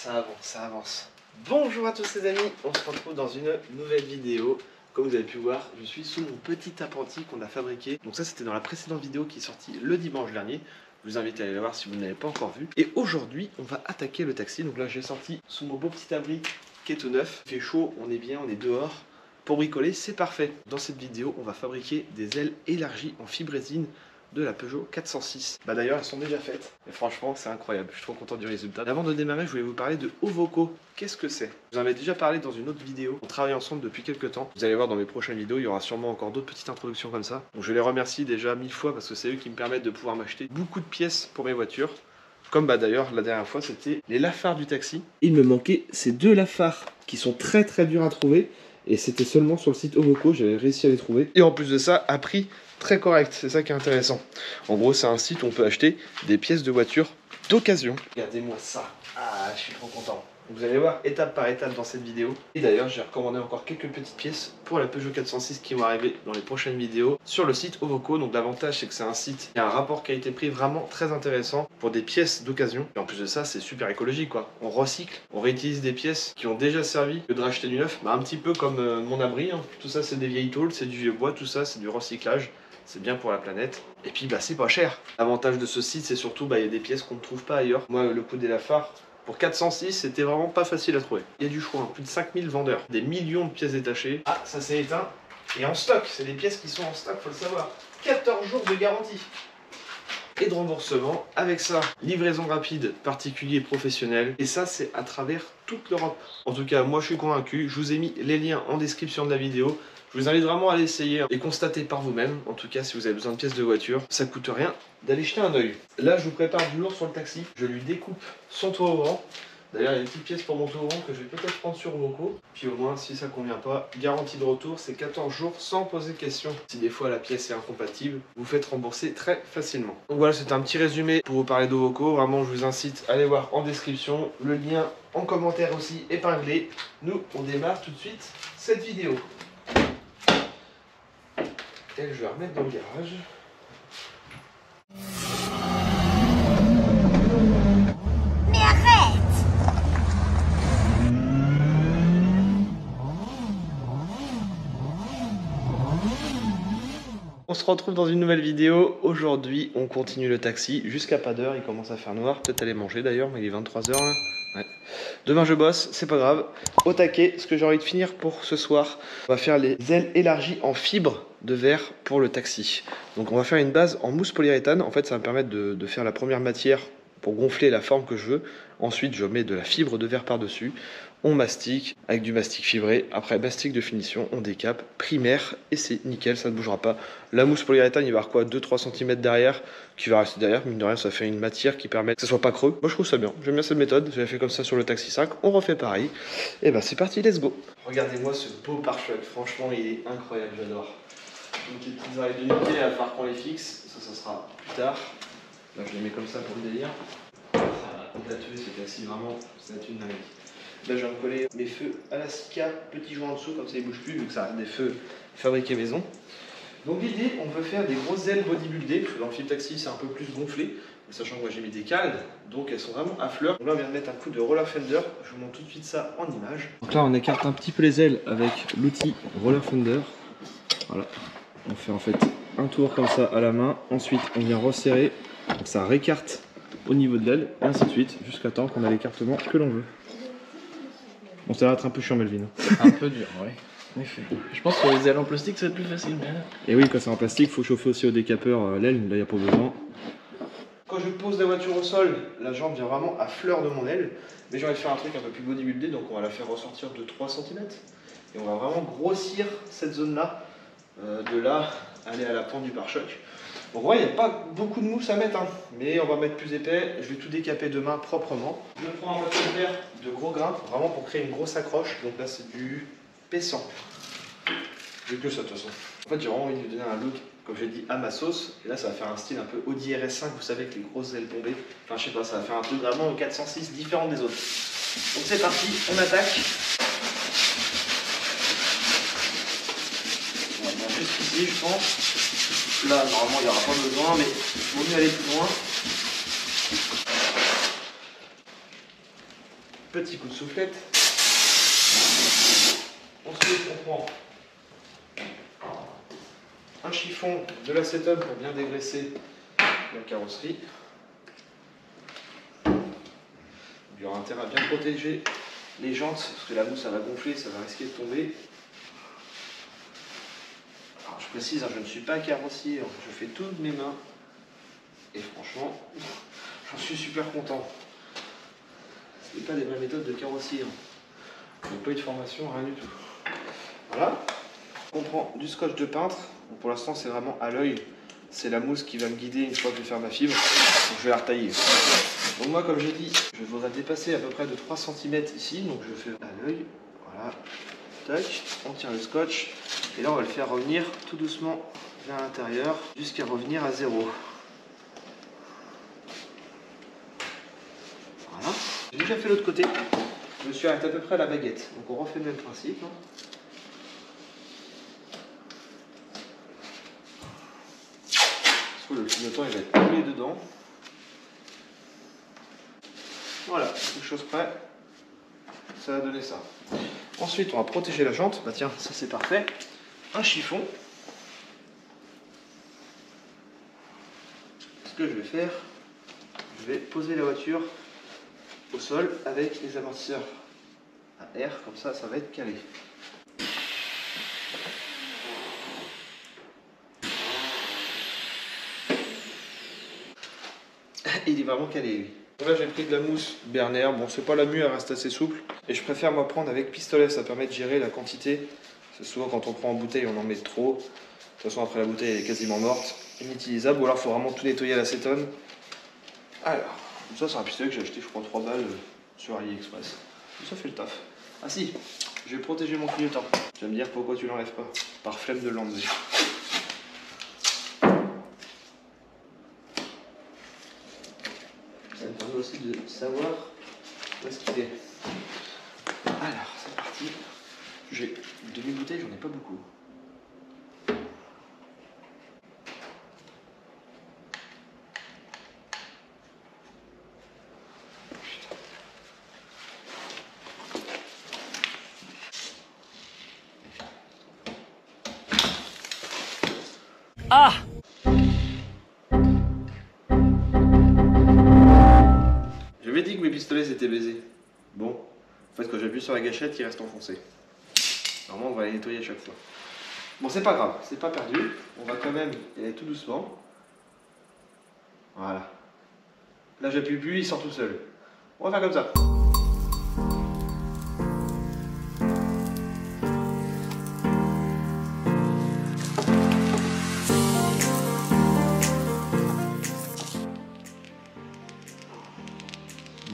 ça avance, ça avance. Bonjour à tous les amis, on se retrouve dans une nouvelle vidéo. Comme vous avez pu voir, je suis sous mon petit appentis qu'on a fabriqué. Donc ça c'était dans la précédente vidéo qui est sortie le dimanche dernier. Je vous invite à aller la voir si vous ne l'avez pas encore vu. Et aujourd'hui, on va attaquer le taxi. Donc là, j'ai sorti sous mon beau petit abri qui est tout neuf. Il fait chaud, on est bien, on est dehors. Pour bricoler, c'est parfait. Dans cette vidéo, on va fabriquer des ailes élargies en fibre résine de la Peugeot 406. Bah d'ailleurs, elles sont déjà faites. Et franchement, c'est incroyable. Je suis trop content du résultat. Avant de démarrer, je voulais vous parler de Ovoko. Qu'est-ce que c'est? Je vous en avais déjà parlé dans une autre vidéo. On travaille ensemble depuis quelques temps. Vous allez voir dans mes prochaines vidéos, il y aura sûrement encore d'autres petites introductions comme ça. Donc je les remercie déjà 1000 fois parce que c'est eux qui me permettent de pouvoir m'acheter beaucoup de pièces pour mes voitures. Comme bah d'ailleurs la dernière fois, c'était les lafards du taxi. Il me manquait ces deux lafards qui sont très durs à trouver. Et c'était seulement sur le site Ovoko, j'avais réussi à les trouver. Et en plus de ça, à prix très correct, c'est ça qui est intéressant. En gros, c'est un site où on peut acheter des pièces de voiture d'occasion. Regardez-moi ça, ah, je suis trop content. Vous allez voir étape par étape dans cette vidéo. Et d'ailleurs, j'ai recommandé encore quelques petites pièces pour la Peugeot 406 qui vont arriver dans les prochaines vidéos sur le site Ovoko. Donc l'avantage, c'est que c'est un site qui a un rapport qualité-prix vraiment très intéressant pour des pièces d'occasion. Et en plus de ça, c'est super écologique quoi. On recycle, on réutilise des pièces qui ont déjà servi que de racheter du neuf. Bah, un petit peu comme mon abri, hein. Tout ça c'est des vieilles tôles, c'est du vieux bois, tout ça c'est du recyclage. C'est bien pour la planète. Et puis bah c'est pas cher. L'avantage de ce site, c'est surtout bah il y a des pièces qu'on ne trouve pas ailleurs. Moi, le coup des lafards, pour 406, c'était vraiment pas facile à trouver. Il y a du choix, hein. Plus de 5000 vendeurs, des millions de pièces détachées. Ah, ça s'est éteint. Et en stock, c'est des pièces qui sont en stock, faut le savoir. 14 jours de garantie. Et de remboursement. Avec ça, livraison rapide, particulier, professionnel. Et ça, c'est à travers toute l'Europe. En tout cas, moi, je suis convaincu. Je vous ai mis les liens en description de la vidéo. Je vous invite vraiment à l'essayer et constater par vous-même. En tout cas, si vous avez besoin de pièces de voiture, ça coûte rien d'aller jeter un œil. Là, je vous prépare du lourd sur le taxi. Je lui découpe son toit ouvrant. D'ailleurs, il y a une petite pièce pour mon toit ouvrant que je vais peut-être prendre sur Ovoko. Puis au moins, si ça convient pas, garantie de retour, c'est 14 jours sans poser de questions. Si des fois la pièce est incompatible, vous faites rembourser très facilement. Donc voilà, c'était un petit résumé pour vous parler d'Ovoko. Vraiment, je vous incite à aller voir en description. Le lien en commentaire aussi épinglé. Nous, on démarre tout de suite cette vidéo. Et je vais la remettre dans le garage. Mais arrête! On se retrouve dans une nouvelle vidéo. Aujourd'hui, on continue le taxi jusqu'à pas d'heure. Il commence à faire noir. Peut-être aller manger d'ailleurs, mais il est 23 h là. Ouais. Demain je bosse, c'est pas grave. Au taquet, ce que j'ai envie de finir pour ce soir, on va faire les ailes élargies en fibre de verre pour le taxi. Donc on va faire une base en mousse polyuréthane. En fait, ça va me permettre de faire la première matière pour gonfler la forme que je veux. Ensuite, je mets de la fibre de verre par-dessus. On mastique avec du mastic fibré. Après, mastic de finition, on décape primaire et c'est nickel, ça ne bougera pas. La mousse polyuréthane, il va y avoir quoi, 2-3 cm derrière qui va rester derrière. Mine de rien, ça fait une matière qui permet que ça soit pas creux. Moi, je trouve ça bien. J'aime bien cette méthode. J'avais fait comme ça sur le Taxi 5. On refait pareil. Et ben, c'est parti, let's go. Regardez-moi ce beau pare-choc. Franchement, il est incroyable, j'adore. Donc, les petites oreilles de nickel, à part qu'on les fixe. Ça sera plus tard. Là, je les mets comme ça pour le délire. Ça va la tuer, ce taxi, vraiment, ça va être une dinguerie. Là, je viens de coller mes feux à la Sika, petit joint en dessous, comme ça ils ne bougent plus, vu que ça reste des feux fabriqués maison. Donc l'idée, on veut faire des grosses ailes bodybuildées, parce que dans le Flip Taxi, c'est un peu plus gonflé, sachant que moi j'ai mis des cales, donc elles sont vraiment à fleur. Donc là, on vient de mettre un coup de Roller Fender, je vous montre tout de suite ça en image. Donc là, on écarte un petit peu les ailes avec l'outil Roller Fender. Voilà, on fait en fait un tour comme ça à la main, ensuite on vient resserrer, donc ça récarte au niveau de l'aile, et ainsi de suite, jusqu'à temps qu'on a l'écartement que l'on veut. Bon, ça va être un peu chiant, Melvin. Un peu dur, oui. En effet. Je pense que les ailes en plastique, ça va être plus facile. Mais... Et oui, quand c'est en plastique, il faut chauffer aussi au décapeur l'aile. Là, il n'y a pas besoin. Quand je pose la voiture au sol, la jambe vient vraiment à fleur de mon aile. Mais j'ai envie de faire un truc un peu plus bodybuildé, donc on va la faire ressortir de 3 cm. Et on va vraiment grossir cette zone-là. De là, aller à la pointe du pare-choc. Donc ouais, il n'y a pas beaucoup de mousse à mettre, hein, mais on va mettre plus épais. Je vais tout décaper demain proprement. Je prends un morceau de verre de gros grain, vraiment pour créer une grosse accroche. Donc là, c'est du P100. J'ai que ça de toute façon. En fait, j'ai vraiment envie de lui donner un look, comme j'ai dit, à ma sauce. Et là, ça va faire un style un peu Audi RS5, vous savez, avec les grosses ailes bombées. Enfin, je sais pas, ça va faire un truc vraiment 406 différent des autres. Donc c'est parti, on attaque. On va bien jusqu'ici, je pense. Là, normalement, il n'y aura pas besoin, mais il vaut mieux aller plus loin. petit coup de soufflette. Ensuite, on prend un chiffon de l'acétone pour bien dégraisser la carrosserie. Il y aura intérêt à bien protéger les jantes parce que la mousse ça va gonfler, ça va risquer de tomber. Alors, je précise, je ne suis pas carrossier, je fais tout de mes mains et franchement, j'en suis super content. Ce n'est pas des vraies méthodes de carrossier. Je n'ai pas eu de formation, rien du tout. Voilà. On prend du scotch de peintre. Bon, pour l'instant, c'est vraiment à l'œil. C'est la mousse qui va me guider une fois que je vais faire ma fibre. Donc, je vais la retailler. Donc moi, comme j'ai dit, je voudrais dépasser à peu près de 3 cm ici. Donc je fais à l'œil. Voilà. Tac. On tire le scotch. Et là, on va le faire revenir tout doucement vers l'intérieur jusqu'à revenir à 0. Voilà. J'ai déjà fait l'autre côté. Je me suis arrêté à peu près à la baguette. Donc on refait le même principe. Le clignotant il va être collé dedans. Voilà, quelque chose près. Ça va donner ça. Ensuite, on va protéger la jante. Bah tiens, ça c'est parfait. Un chiffon. Ce que je vais faire, je vais poser la voiture au sol avec les amortisseurs à air. Comme ça, ça va être calé. Il est vraiment calé, lui. Là, j'ai pris de la mousse Berner. Bon, c'est pas la mue, elle reste assez souple. Et je préfère moi prendre avec pistolet, ça permet de gérer la quantité. Parce que souvent, quand on prend en bouteille, on en met trop. De toute façon, après la bouteille, elle est quasiment morte, inutilisable. Ou alors, il faut vraiment tout nettoyer à l'acétone. Alors, ça, c'est un pistolet que j'ai acheté, je crois, 3 balles sur AliExpress. Ça fait le taf. Ah si, je vais protéger mon clignotant. Tu vas me dire pourquoi tu l'enlèves pas. Par flemme de l'enlever. Ça me permet aussi de savoir où est-ce qu'il est. Alors, c'est parti. J'ai une demi-bouteille, j'en ai pas beaucoup. Ah! J'avais dit que mes pistolets étaient baisés. Bon, en fait quand j'appuie sur la gâchette, il reste enfoncé. Normalement on va les nettoyer à chaque fois. Bon c'est pas grave, c'est pas perdu. On va quand même y aller tout doucement. Voilà. Là j'appuie plus, il sort tout seul. On va faire comme ça.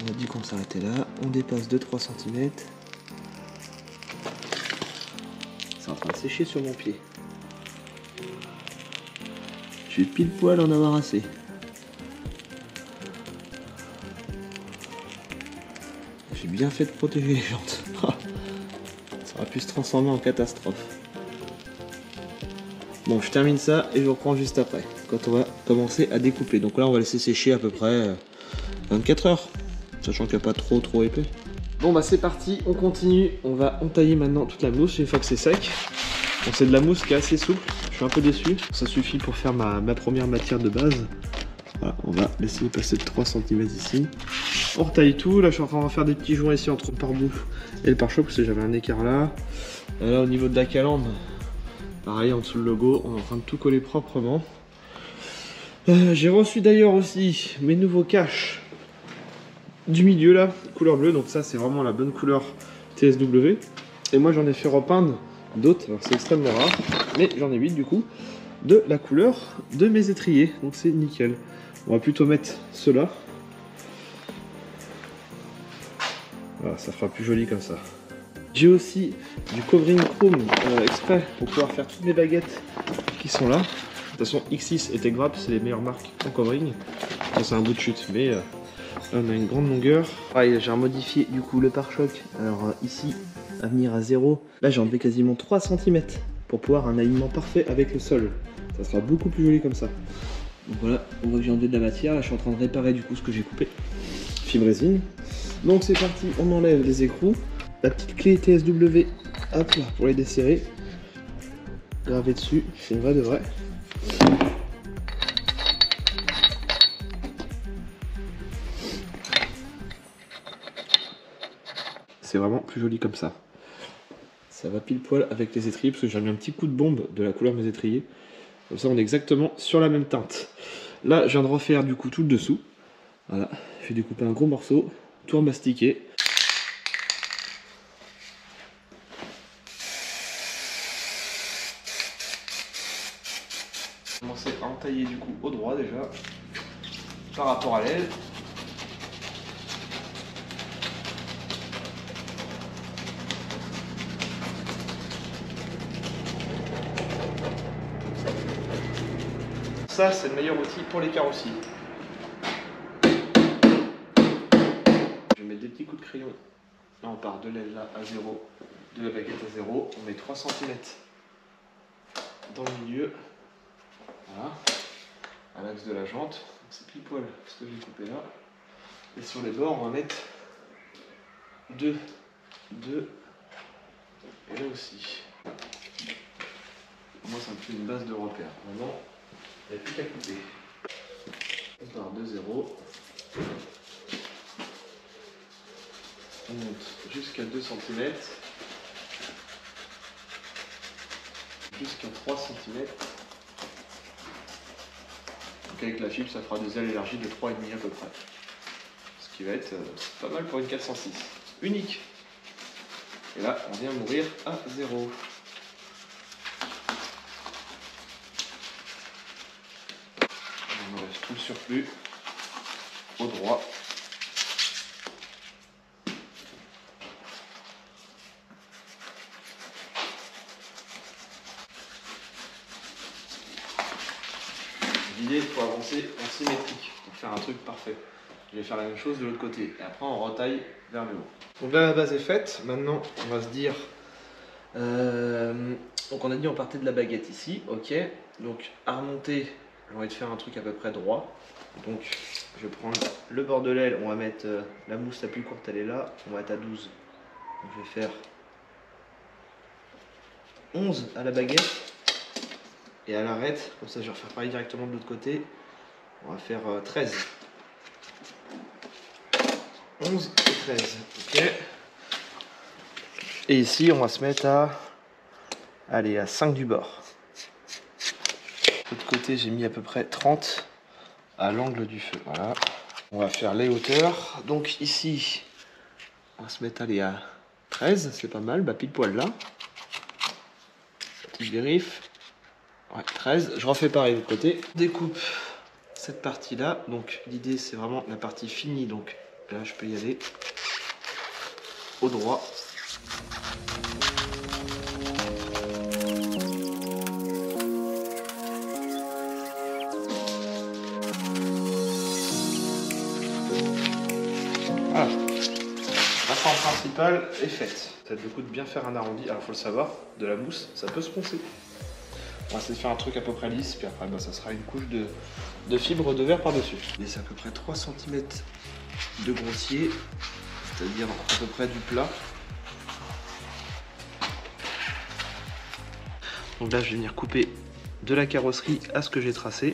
On a dit qu'on s'arrêtait là, on dépasse 2-3 cm. C'est en train de sécher sur mon pied. Je vais pile poil en avoir assez. J'ai bien fait de protéger les jantes. Ça aurait pu se transformer en catastrophe. Bon, je termine ça et je reprends juste après, quand on va commencer à découper. Donc là, on va laisser sécher à peu près 24 heures. Sachant qu'il n'y a pas trop épais. Bon bah c'est parti, on continue. On va entailler maintenant toute la mousse une fois que c'est sec. Bon, c'est de la mousse qui est assez souple. Je suis un peu déçu. Ça suffit pour faire ma première matière de base. Voilà, on va laisser passer de 3 cm ici. On retaille tout. Là je suis en train de faire des petits joints ici entre le pare-bouffe et le pare-choc parce que j'avais un écart là. Et là au niveau de la calandre, pareil en dessous le logo, on est en train de tout coller proprement. J'ai reçu d'ailleurs aussi mes nouveaux caches du milieu là, couleur bleue, donc ça c'est vraiment la bonne couleur TSW. Et moi j'en ai fait repeindre d'autres, alors c'est extrêmement rare, mais j'en ai 8 du coup, de la couleur de mes étriers, donc c'est nickel. On va plutôt mettre ceux-là. Voilà, ça fera plus joli comme ça. J'ai aussi du covering chrome exprès pour pouvoir faire toutes mes baguettes qui sont là. De toute façon X6 et Tegrap c'est les meilleures marques en covering. Ça c'est un bout de chute, mais là on a une grande longueur. Pareil, j'ai remodifié du coup le pare-choc. Alors ici, à venir à 0. Là j'ai enlevé quasiment 3 cm pour pouvoir un alignement parfait avec le sol. Ça sera beaucoup plus joli comme ça. Donc voilà, on voit que j'ai enlevé de la matière. Là je suis en train de réparer du coup ce que j'ai coupé. Fibre résine. Donc c'est parti, on enlève les écrous. La petite clé TSW, hop là, pour les desserrer. Gravé dessus, c'est une vraie de vraie. C'est vraiment plus joli comme ça. Ça va pile poil avec les étriers parce que j'ai mis un petit coup de bombe de la couleur de mes étriers. Comme ça on est exactement sur la même teinte. Là je viens de refaire du coup tout le dessous. Voilà, je vais découper un gros morceau, tout remastiquer. Commencer à entailler du coup au droit déjà par rapport à l'aile. Ça c'est le meilleur outil pour les carrossiers. Je vais mettre des petits coups de crayon. Là on part de l'aile là à 0, de la baguette à 0, on met 3 cm dans le milieu. Voilà, à l'axe de la jante, c'est pile poil ce que j'ai coupé là. Et sur les bords, on va mettre 2, et là aussi. Moi, ça me fait une base de repère. Maintenant, il n'y a plus qu'à couper. On part de 0. On monte jusqu'à 2 cm. Jusqu'à 3 cm. Donc avec la fibre, ça fera des ailes élargies de 3,5 à peu près. Ce qui va être pas mal pour une 406. Unique. Et là, on vient mourir à 0. On enlève tout le surplus au droit. L'idée, il faut avancer en symétrique pour faire un truc parfait. Je vais faire la même chose de l'autre côté et après on retaille vers le haut. Donc là la base est faite, maintenant on va se dire... donc on a dit on partait de la baguette ici, ok. Donc à remonter, j'ai envie de faire un truc à peu près droit. Donc je vais prendre le bord de l'aile, on va mettre la mousse la plus courte, elle est là, on va être à 12. Donc je vais faire 11 à la baguette. Et à l'arête, comme ça je vais refaire pareil directement de l'autre côté. On va faire 13. 11 et 13. Ok. Et ici, on va se mettre à... Allez, à 5 du bord. De l'autre côté, j'ai mis à peu près 30 à l'angle du feu. Voilà. On va faire les hauteurs. Donc ici, on va se mettre allez, à 13. C'est pas mal. Bah, pile poil là. Petite vérif. Ouais, 13, je refais pareil de l'autre côté. Découpe cette partie là, donc l'idée c'est vraiment la partie finie, donc là je peux y aller au droit. Voilà, la forme principale est faite. Peut-être le coup de bien faire un arrondi, alors faut le savoir, de la mousse ça peut se poncer. On va essayer de faire un truc à peu près lisse, puis après bah, ça sera une couche de fibre de verre par-dessus. Et c'est à peu près 3 cm de grossier, c'est-à-dire à peu près du plat. Donc là je vais venir couper de la carrosserie à ce que j'ai tracé.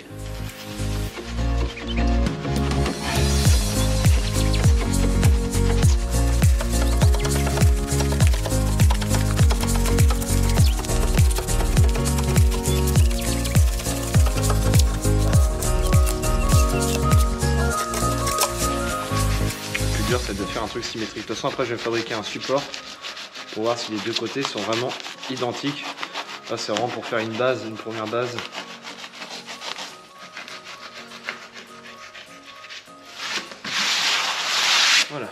C'est de faire un truc symétrique. De toute façon après je vais fabriquer un support pour voir si les deux côtés sont vraiment identiques. Là c'est vraiment pour faire une base, une première base. Voilà.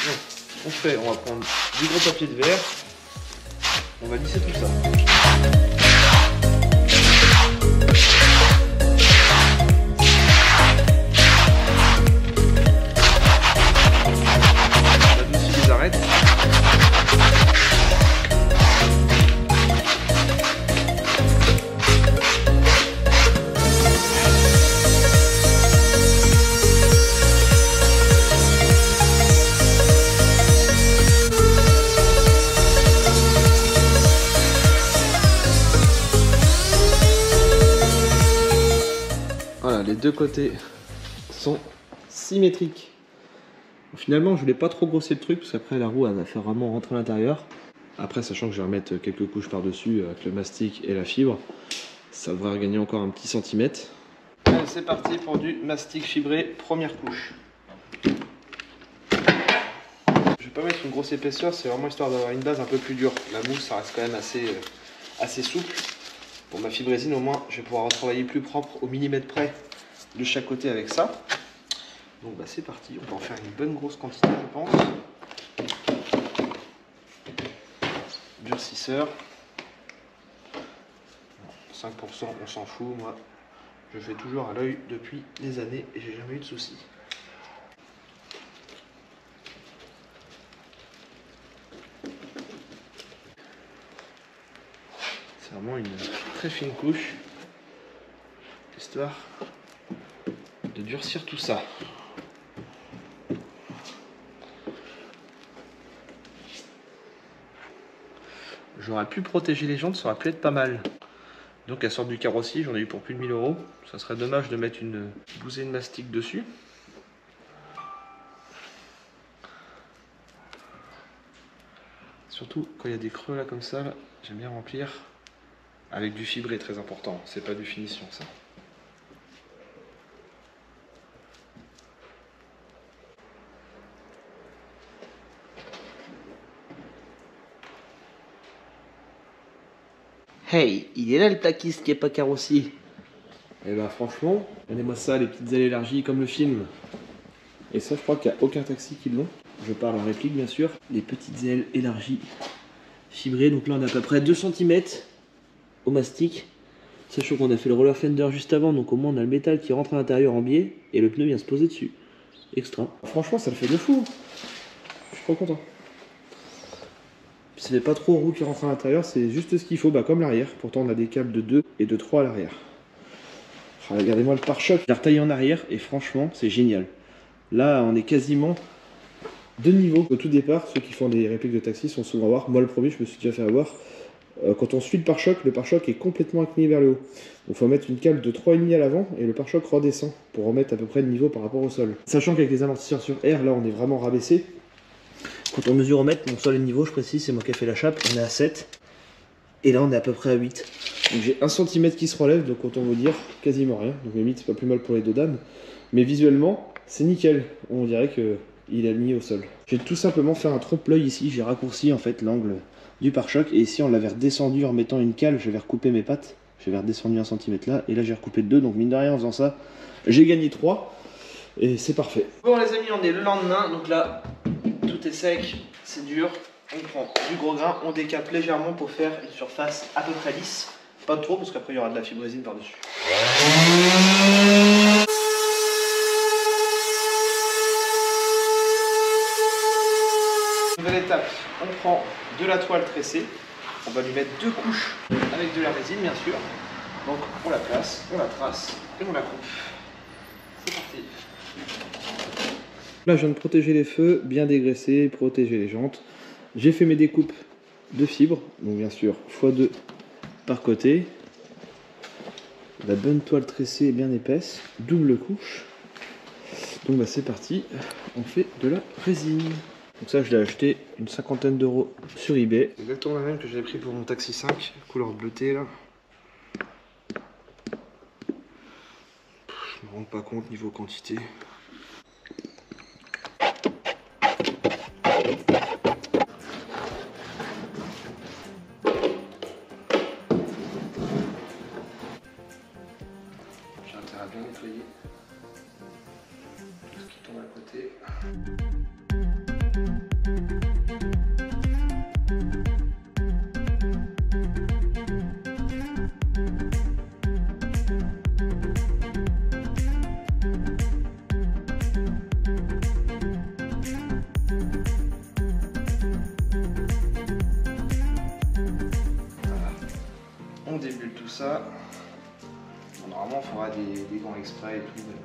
Donc, on va prendre du gros papier de verre. On va lisser tout ça. deux côtés sont symétriques. Finalement, je voulais pas trop grosser le truc parce qu'après la roue elle va faire vraiment rentrer à l'intérieur. Après, sachant que je vais remettre quelques couches par-dessus avec le mastic et la fibre, ça devrait regagner encore un petit centimètre. Allez, c'est parti pour du mastic fibré, première couche. Je vais pas mettre une grosse épaisseur, c'est vraiment histoire d'avoir une base un peu plus dure. La mousse, ça reste quand même assez souple. Pour ma fibre résine, au moins, je vais pouvoir retravailler plus propre au millimètre près de chaque côté avec ça. Donc bah, c'est parti, on va en faire une bonne grosse quantité, je pense. Durcisseur. 5%, on s'en fout, moi. Je fais toujours à l'œil depuis des années et j'ai jamais eu de soucis. C'est vraiment une très fine couche, histoire de durcir tout ça. J'aurais pu protéger les jantes, ça aurait pu être pas mal. Donc elle sort du carrossier, j'en ai eu pour plus de 1000 €. Ça serait dommage de mettre une bousée de mastic dessus. Surtout quand il y a des creux là comme ça, j'aime bien remplir avec du fibré, très important. C'est pas du finition ça. Hey, il est là le taquiste qui est pas carrossier. Et bah franchement, regardez-moi ça, les petites ailes élargies comme le film. Et ça, je crois qu'il n'y a aucun taxi qui l'ont. Je parle en réplique bien sûr. Les petites ailes élargies, fibrées. Donc là on a à peu près 2 cm au mastic. Sachant qu'on a fait le roller fender juste avant, donc au moins on a le métal qui rentre à l'intérieur en biais et le pneu vient se poser dessus. Extra. Franchement ça le fait de fou. Je suis trop content. Ça fait pas trop roue qui rentre à l'intérieur, c'est juste ce qu'il faut, bah, comme l'arrière. Pourtant on a des câbles de 2 et de 3 à l'arrière. Regardez-moi le pare-choc, j'ai retaillé en arrière et franchement c'est génial. Là on est quasiment de niveau. Au tout départ, ceux qui font des répliques de taxi sont souvent avoir. Moi le premier, je me suis déjà fait avoir. Quand on suit le pare-choc est complètement incliné vers le haut. Donc il faut mettre une cale de 3,5 à l'avant et le pare-choc redescend pour remettre à peu près de niveau par rapport au sol. Sachant qu'avec les amortisseurs sur air, là on est vraiment rabaissé. Quand on mesure au mètre, mon sol est niveau, je précise, c'est moi qui ai fait la chape, on est à 7. Et là on est à peu près à 8. Donc j'ai 1 cm qui se relève, donc autant vous dire quasiment rien. Donc limite c'est pas plus mal pour les deux dames. Mais visuellement, c'est nickel. On dirait qu'il est aligné au sol. J'ai tout simplement fait un trompe-l'œil ici, j'ai raccourci en fait l'angle du pare-choc. Et ici on l'avait redescendu en mettant une cale, j'avais recoupé mes pattes. J'avais redescendu 1 cm là, et là j'ai recoupé 2, donc mine de rien en faisant ça, j'ai gagné 3. Et c'est parfait. Bon les amis, on est le lendemain, donc là, tout est sec, c'est dur. On prend du gros grain, on décape légèrement pour faire une surface à peu près lisse. Pas trop parce qu'après il y aura de la fibre résine par-dessus. Nouvelle étape, on prend de la toile tressée. On va lui mettre 2 couches avec de la résine bien sûr. Donc on la place, on la trace et on la coupe. C'est parti. Là je viens de protéger les feux, bien dégraisser, protéger les jantes. J'ai fait mes découpes de fibres, donc bien sûr x2 par côté. La bonne toile tressée bien épaisse, double couche. Donc bah c'est parti, on fait de la résine. Donc ça je l'ai acheté une 50aine d'euros sur eBay. Exactement la même que j'avais pris pour mon Taxi 5, couleur bleutée là. Je me rends pas compte niveau quantité. J'ai intérêt à bien nettoyer tout ce qui tombe à côté. On débute tout ça. Bon, normalement, il faudra des gants exprès et tout, mais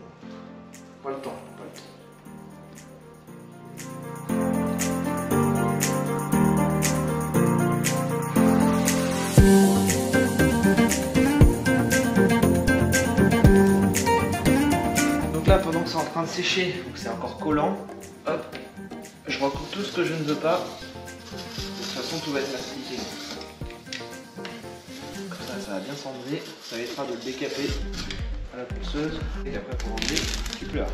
pas le temps, pas le temps. train de sécher, donc c'est encore collant. Hop, je recoupe tout ce que je ne veux pas. De toute façon, tout va être mastiqué. Comme ça va bien s'enlever. Ça évitera de le décaper à la ponceuse. Et après, pour enlever, tu pleures.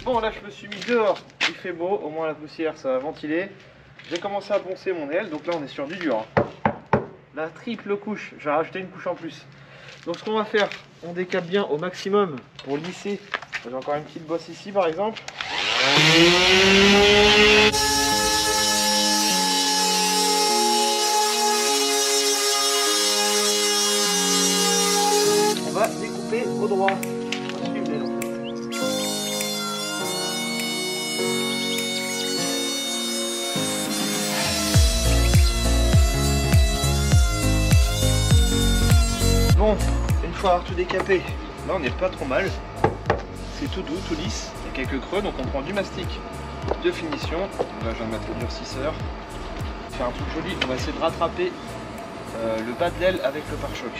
Bon, là je me suis mis dehors, il fait beau, au moins la poussière ça va ventiler. J'ai commencé à poncer mon aile, donc là on est sur du dur. La triple couche, je vais rajouter une couche en plus. Donc ce qu'on va faire, on décape bien au maximum pour lisser. J'ai encore une petite bosse ici par exemple. On va découper au droit. On va suivre l'aile, en fait. Bon, une fois avoir tout décapé, là on n'est pas trop mal. C'est tout doux, tout lisse, il y a quelques creux, donc on prend du mastic de finition. Là je viens de mettre le durcisseur. Faire un truc joli, on va essayer de rattraper le bas de l'aile avec le pare-choc.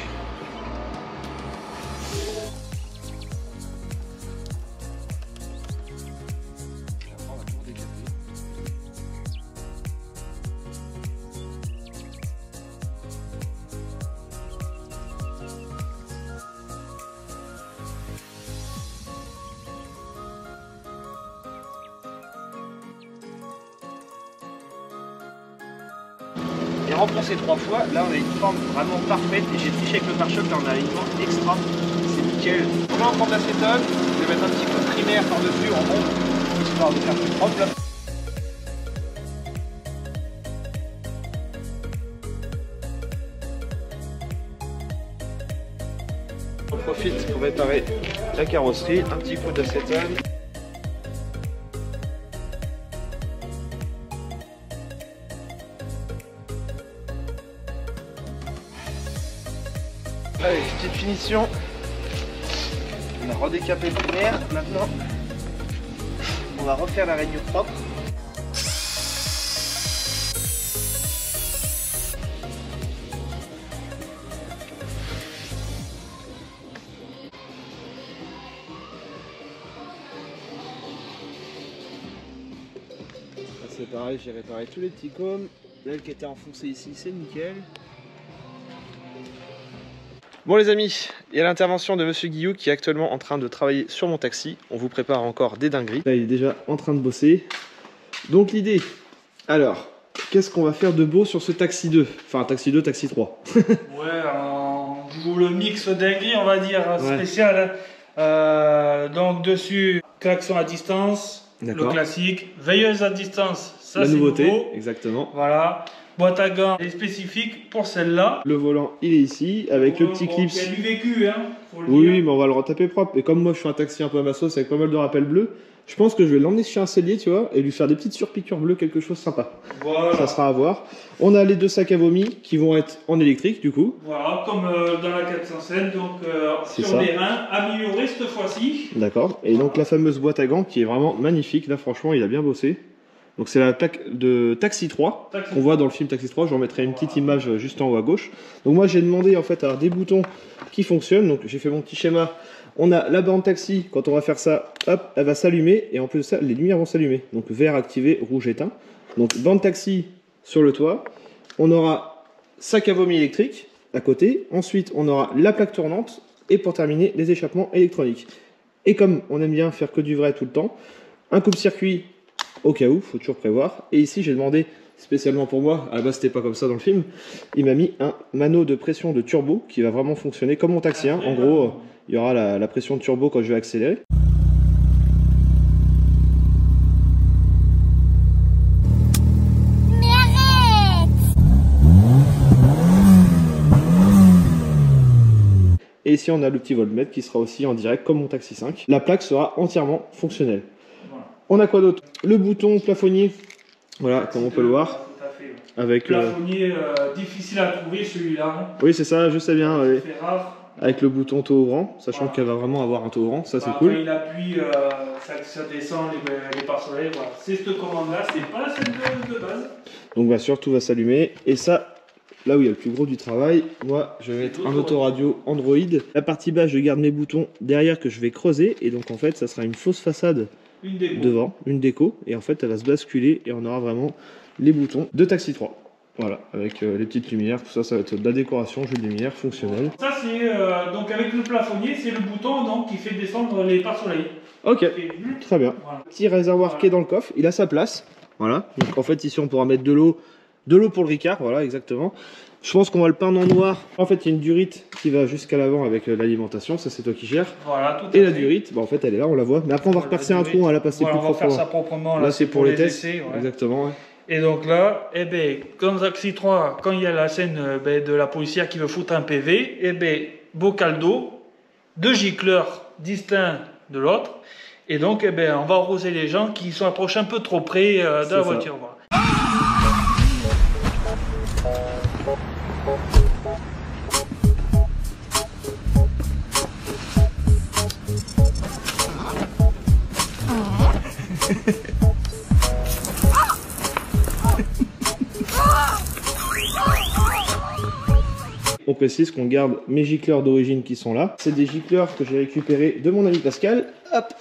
On va tout décaper. Et renfoncer 3 fois, là on a une forme vraiment parfaite et j'ai triché avec le pare-choc, là on a un alignement extra, c'est nickel. Donc là on prend de l'acétone, je vais mettre un petit peu de primaire par-dessus en bombe, histoire de faire plus propre là. On profite pour réparer la carrosserie, un petit coup d'acétone. Allez, petite finition. On a redécapé le primaire. Maintenant, on va refaire la rainure propre. C'est pareil, j'ai réparé tous les petits cômes. L'aile qui était enfoncée ici, c'est nickel. Bon les amis, il y a l'intervention de Monsieur Guillou qui est actuellement en train de travailler sur mon taxi. On vous prépare encore des dingueries. Là il est déjà en train de bosser. Donc l'idée, alors, qu'est-ce qu'on va faire de beau sur ce taxi 2? Enfin taxi 2, taxi 3. Ouais, on joue le mix dinguerie on va dire, ouais. Spécial. Donc dessus, klaxon à distance, le classique, veilleuse à distance, ça la c'est nouveauté, nouveau. exactement. Voilà. Boîte à gants est spécifique pour celle-là. Le volant il est ici avec le petit clips. Il y a du vécu hein, faut le oui, dire. mais on va le retaper propre. Et comme moi je suis un taxi un peu à ma sauce avec pas mal de rappels bleus, je pense que je vais l'emmener chez un sellier, tu vois, et lui faire des petites surpiqûres bleues, quelque chose de sympa. Voilà. Ça sera à voir. On a les deux sacs à vomi qui vont être en électrique du coup. Voilà, comme dans la 407, donc sur ça. des reins améliorés cette fois-ci. D'accord. Et donc la fameuse boîte à gants qui est vraiment magnifique. Là franchement il a bien bossé. Donc c'est la plaque de Taxi 3 qu'on voit dans le film Taxi 3. Je vous remettrai une petite image juste en haut à gauche. Donc moi j'ai demandé en fait à avoir des boutons qui fonctionnent. Donc j'ai fait mon petit schéma. On a la bande taxi. Quand on va faire ça, hop, elle va s'allumer. Et en plus de ça, les lumières vont s'allumer. Donc vert activé, rouge éteint. Donc bande taxi sur le toit. On aura sac à vomi électrique à côté. Ensuite on aura la plaque tournante. Et pour terminer, les échappements électroniques. Et comme on aime bien faire que du vrai tout le temps, un coupe-circuit au cas où, faut toujours prévoir. Et ici, j'ai demandé spécialement pour moi, à la base c'était pas comme ça dans le film, il m'a mis un mano de pression de turbo qui va vraiment fonctionner comme mon taxi. Hein. En gros, il y aura la pression de turbo quand je vais accélérer. Mais arrête! Et ici, on a le petit voltmètre qui sera aussi en direct comme mon taxi 5. La plaque sera entièrement fonctionnelle. On a quoi d'autre? Le bouton plafonnier, voilà, comme on peut le voir. Tout à fait, ouais. Avec plafonnier difficile à trouver celui-là. oui, c'est ça, je sais bien. Ouais. C'est rare. avec le bouton taux-ouvrant, sachant qu'elle va vraiment avoir un taux-ouvrant, ça c'est Quand cool. il appuie, ça descend les pare-soleil. Voilà. C'est cette commande-là, c'est pas celle de base. Donc bien sûr, tout va s'allumer. Et ça, là où il y a le plus gros du travail, moi je vais mettre un autoradio Android. La partie basse, je garde mes boutons derrière que je vais creuser. Et donc en fait, ça sera une fausse façade devant, une déco. Et en fait, elle va se basculer et on aura vraiment les boutons de Taxi 3. Voilà, avec les petites lumières, tout ça, ça va être de la décoration, jeu de lumière, fonctionnel. Ça c'est, donc avec le plafonnier, c'est le bouton donc, qui fait descendre les pare-soleil. Ok, très bien. Voilà. Petit réservoir qui est dans le coffre, il a sa place. Voilà, donc en fait ici on pourra mettre de l'eau pour le Ricard, voilà exactement. Je pense qu'on va le peindre en noir. En fait il y a une durite qui va jusqu'à l'avant avec l'alimentation, ça c'est toi qui gères. Voilà, tout à Et la fait. durite, bah, en fait elle est là, on la voit. Mais après on va repercer un trou, on va la passer voilà, plus on va faire proprement. ça proprement. Là c'est pour les tests, essais, ouais. exactement. Ouais. Et donc là, eh ben, comme Taxi 3, quand il y a la scène de la policière qui veut foutre un PV, eh ben, bocal d'eau, 2 gicleurs distincts de l'autre, et donc eh ben, on va arroser les gens qui sont approchés un peu trop près de la voiture. Voilà. On précise qu'on garde mes gicleurs d'origine qui sont là. C'est des gicleurs que j'ai récupérés de mon ami Pascal, hop,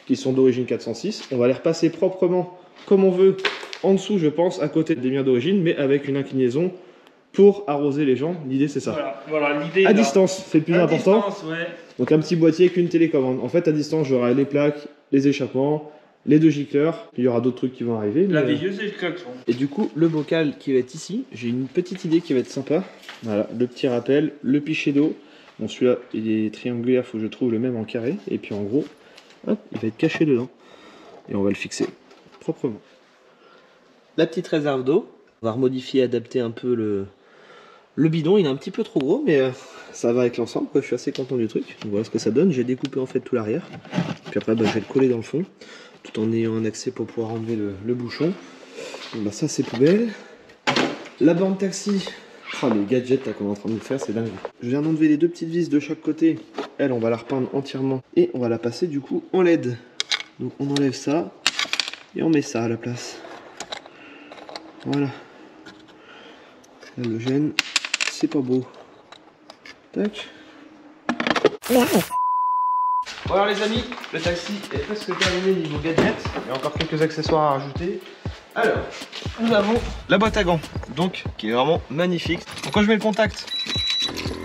qui sont d'origine 406. On va les repasser proprement comme on veut en dessous, je pense, à côté des miens d'origine, mais avec une inclinaison pour arroser les gens. L'idée c'est ça. Voilà l'idée. À distance, c'est le plus important. Distance, ouais. Donc un petit boîtier avec une télécommande. En fait, à distance, j'aurai les plaques, les échappements, les 2 gicleurs. Il y aura d'autres trucs qui vont arriver. La mais... veilleuse et le klaxon. Et du coup, le bocal qui va être ici, j'ai une petite idée qui va être sympa. Voilà, le petit rappel, le pichet d'eau. Bon, celui-là, il est triangulaire, il faut que je trouve le même en carré. Et puis en gros, hop, il va être caché dedans. Et on va le fixer proprement. La petite réserve d'eau. On va remodifier, adapter un peu le bidon. Il est un petit peu trop gros, mais ça va avec l'ensemble. Je suis assez content du truc. Donc voilà ce que ça donne. J'ai découpé en fait tout l'arrière. Puis après, bah, je vais le coller dans le fond, tout en ayant un accès pour pouvoir enlever le bouchon. Donc, bah, ça, c'est poubelle. La bande taxi. Oh, les gadgets qu'on est en train de nous faire, c'est dingue. Je viens d'enlever les 2 petites vis de chaque côté. Elle, on va la repeindre entièrement et on va la passer du coup en LED. Donc on enlève ça et on met ça à la place. Voilà. L'halogène, c'est pas beau. Tac. Bon alors les amis, le taxi est presque terminé niveau gadget. Il y a encore quelques accessoires à rajouter. Alors, nous avons la boîte à gants, donc qui est vraiment magnifique. Donc quand je mets le contact,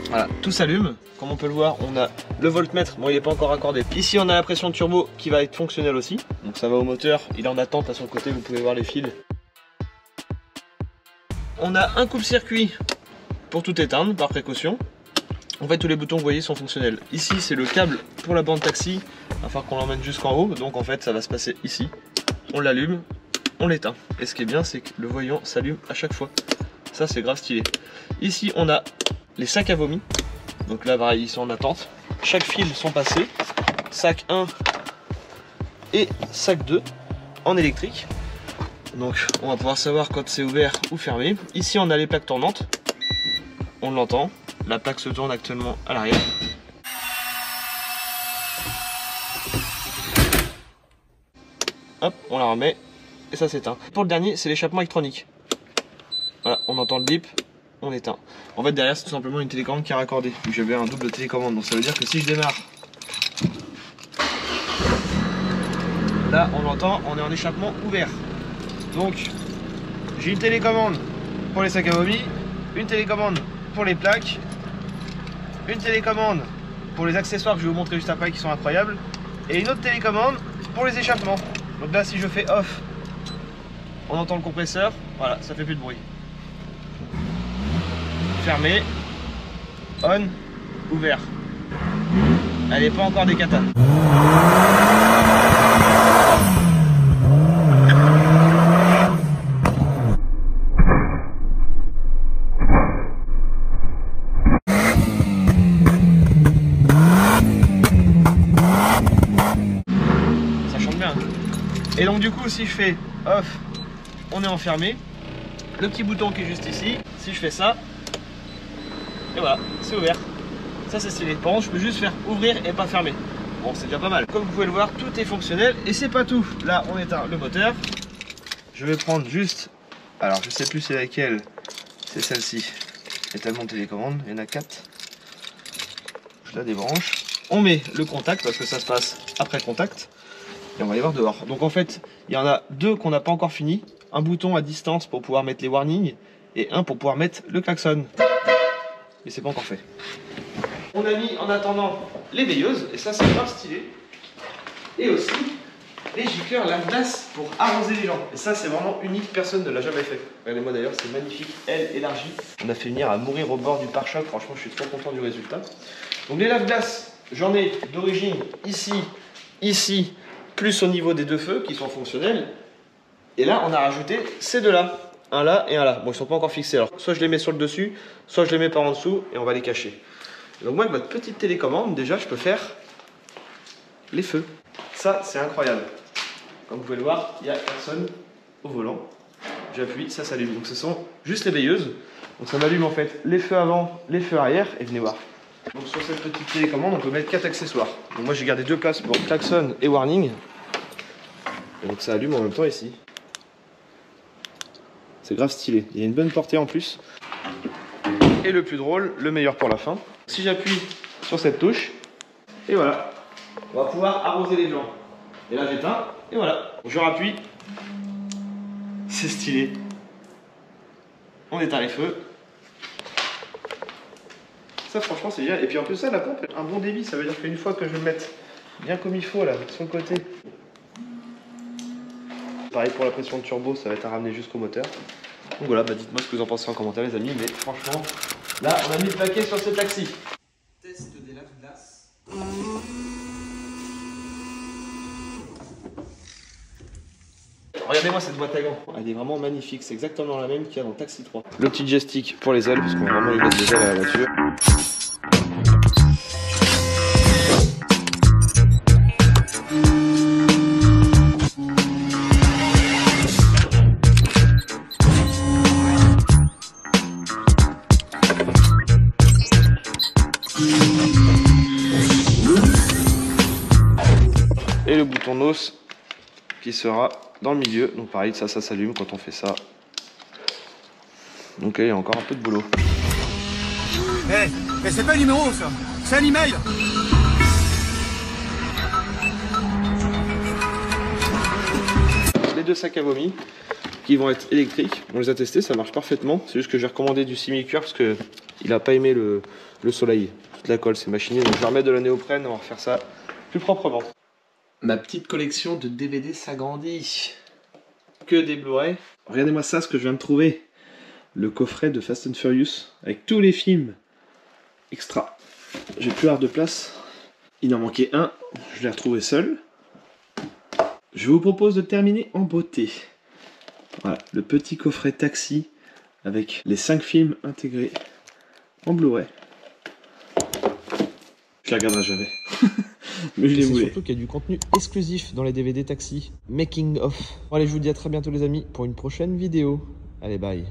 voilà, tout s'allume. Comme on peut le voir, on a le voltmètre, bon il n'est pas encore accordé. Ici on a la pression turbo qui va être fonctionnelle aussi. Donc ça va au moteur, il est en attente à son côté, vous pouvez voir les fils. On a un coupe-circuit pour tout éteindre par précaution. En fait tous les boutons que vous voyez sont fonctionnels. Ici c'est le câble pour la bande taxi, il va falloir qu'on l'emmène jusqu'en haut. Donc en fait ça va se passer ici, on l'allume, on l'éteint. Et ce qui est bien c'est que le voyant s'allume à chaque fois. Ça c'est grave stylé. Ici on a les sacs à vomi. Donc là pareil ils sont en attente. Chaque fil sont passés. Sac 1 et sac 2 en électrique. Donc on va pouvoir savoir quand c'est ouvert ou fermé. Ici on a les plaques tournantes. On l'entend. La plaque se tourne actuellement à l'arrière. Hop, on la remet et ça s'éteint. Pour le dernier, c'est l'échappement électronique. Voilà, on entend le bip, on éteint. En fait, derrière, c'est tout simplement une télécommande qui est raccordée. J'avais un double télécommande, donc ça veut dire que si je démarre, là, on l'entend, on est en échappement ouvert. Donc, j'ai une télécommande pour les sacs à vomi, une télécommande pour les plaques, une télécommande pour les accessoires que je vais vous montrer juste après qui sont incroyables, et une autre télécommande pour les échappements. Donc là si je fais off, on entend le compresseur, voilà, ça fait plus de bruit. Fermé, on, ouvert. Elle n'est pas encore des katas. Et donc du coup si je fais off, on est enfermé. Le petit bouton qui est juste ici, si je fais ça, et voilà, c'est ouvert. Ça c'est stylé. Par contre je peux juste faire ouvrir et pas fermer. Bon c'est déjà pas mal. Comme vous pouvez le voir, tout est fonctionnel et c'est pas tout. Là on éteint le moteur. Je vais prendre juste, alors je sais plus c'est laquelle, c'est celle-ci. Étalement de télécommande, il y en a 4. Je la débranche. On met le contact parce que ça se passe après contact. Et on va les voir dehors. Donc en fait, il y en a 2 qu'on n'a pas encore fini. Un bouton à distance pour pouvoir mettre les warnings et un pour pouvoir mettre le klaxon. Mais c'est pas encore fait. On a mis en attendant les veilleuses et ça c'est grave stylé. Et aussi les gicleurs lave-glace pour arroser les gens. Et ça c'est vraiment unique, personne ne l'a jamais fait. Regardez-moi d'ailleurs, c'est magnifique, aile élargie. On a fait venir à mourir au bord du pare-choc, franchement je suis trop content du résultat. Donc les lave-glace, j'en ai d'origine ici, ici, plus au niveau des 2 feux qui sont fonctionnels. Et là on a rajouté ces 2 là, un là et un là. Bon ils sont pas encore fixés, alors soit je les mets sur le dessus, soit je les mets par en dessous et on va les cacher. Et donc moi avec ma petite télécommande, déjà je peux faire les feux. Ça c'est incroyable. Comme vous pouvez le voir, il n'y a personne au volant. J'appuie, ça s'allume. Donc ce sont juste les veilleuses. Donc ça m'allume en fait les feux avant, les feux arrière. Et venez voir. Donc sur cette petite télécommande, on peut mettre 4 accessoires. Donc moi j'ai gardé 2 places pour klaxon et warning. Et donc ça allume en même temps ici. C'est grave stylé. Il y a une bonne portée en plus. Et le plus drôle, le meilleur pour la fin. Si j'appuie sur cette touche, et voilà, on va pouvoir arroser les gens. Et là j'éteins, et voilà, je rappuie, c'est stylé. On éteint les feux. Ça franchement c'est génial. Et puis en plus ça, la pompe a un bon débit, ça veut dire qu'une fois que je vais le mettre bien comme il faut là, sur le côté. Pareil pour la pression de turbo, ça va être à ramener jusqu'au moteur. Donc voilà, bah dites-moi ce que vous en pensez en commentaire les amis, mais franchement, là on a mis le paquet sur ce taxi. Test des lave-glace. Regardez-moi cette boîte à gants, elle est vraiment magnifique, c'est exactement la même qu'il y a dans le Taxi 3. Le petit joystick pour les ailes, parce qu'on va vraiment lui mettre des ailes à la voiture. Et le bouton NOS qui sera dans le milieu, donc pareil, ça s'allume quand on fait ça. Donc il y a encore un peu de boulot. Mais c'est pas un numéro ça, c'est un email. Les 2 sacs à vomi qui vont être électriques, on les a testés, ça marche parfaitement. C'est juste que j'ai recommandé du simili-cuir parce que il n'a pas aimé le soleil. Toute la colle s'est machinée, donc je vais remettre de la néoprène, on va refaire ça plus proprement. Ma petite collection de DVD s'agrandit. Que des Blu-ray. Regardez-moi ça, ce que je viens de trouver. Le coffret de Fast and Furious avec tous les films extra. J'ai plus hâte de place. Il en manquait un. Je l'ai retrouvé seul. Je vous propose de terminer en beauté. Voilà, le petit coffret Taxi avec les 5 films intégrés en Blu-ray. Je les regarderai jamais. Mais je les voulais. Surtout qu'il y a du contenu exclusif dans les DVD Taxi, making of. Bon, allez, je vous dis à très bientôt les amis pour une prochaine vidéo. Allez, bye.